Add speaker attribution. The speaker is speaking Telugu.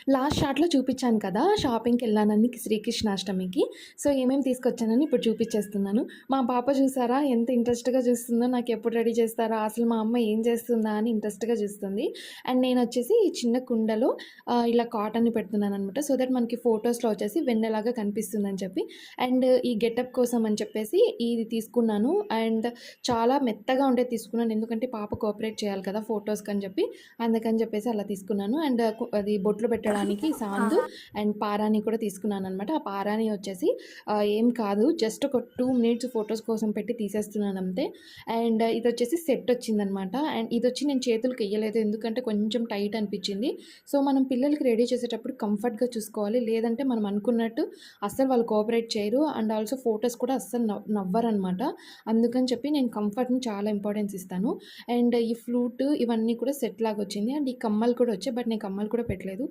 Speaker 1: లాస్ట్ షార్ట్‌లో చూపిచ్చాను కదా! షాపింగ్‌కెళ్ళానని శ్రీకృష్ణాష్టమికి. సో, ఏమేమి తీసుకొచ్చానని ఇప్పుడు చూపిచ్చేస్తున్నాను. మా పాప చూసారా ఎంత ఇంట్రెస్ట్‌గా చూస్తుందో, నాకెప్పుడు రెడీ చేస్తారా? అసలు మా అమ్మ ఏం చేస్తుందా అని ఇంట్రెస్ట్‌గా చూస్తుంది. అండ్ నేనొచ్చేసి ఈ చిన్న కుండలో ఇలా కాటన్‌ని పెడుతున్నాననమాట. సో దట్ మనకి ఫోటోస్‌లో వచ్చేసి వెన్నెలాగా కనిపిస్తుందని చెప్పి. అండ్ ఈ గెటప్ కోసం అని చెప్పేసి ఇది తీసుకున్నాను. అండ్ చాలా మెత్తగా ఉండేది తీసుకున్నాను. ఎందుకంటే పాప కోఆపరేట్ చేయాలి కదా! ఫోటోస్‌కని చెప్పి. అందుకని చెప్పేసి అలా తీసుకున్నాను. అండ్ అది బొట్లు పెట్టడానికి సాందు అండ్ పారాని కూడా తీసుకున్నాననమాట. ఆ పారాని వచ్చేసి ఏం కాదు, జస్ట్ ఒక 2 మినిట్స్ ఫోటోస్ కోసం పెట్టి తీసేస్తున్నాను అంతే. అండ్ ఇదొచ్చేసి సెట్ వచ్చిందనమాట. అండ్ ఇదొచ్చి నేను చేతులకి ఎయ్యలేదు. ఎందుకంటే కొంచెం టైట్ అనిపించింది. సో, మనం పిల్లలకి రెడీ చేసేటప్పుడు కంఫర్ట్‌గా చూసుకోవాలి. లేదంటే మనం అనుకున్నట్టు అస్సలు వాళ్ళు కోఆపరేట్ చేయరు. అండ్ ఆల్సో ఫోటోస్ కూడా అస్సలు నవ్వరనమాట. అందుకని చెప్పి నేను కంఫర్ట్‌ని చాలా ఇంపార్టెన్స్ ఇస్తాను. అండ్ ఈ ఫ్లూట్ ఇవన్నీ కూడా సెట్ లాగా వచ్చింది. అండ్ ఈ కమ్మలు కూడా వచ్చాయి. బట్ నేను కమ్మలు కూడా పెట్టలేదు.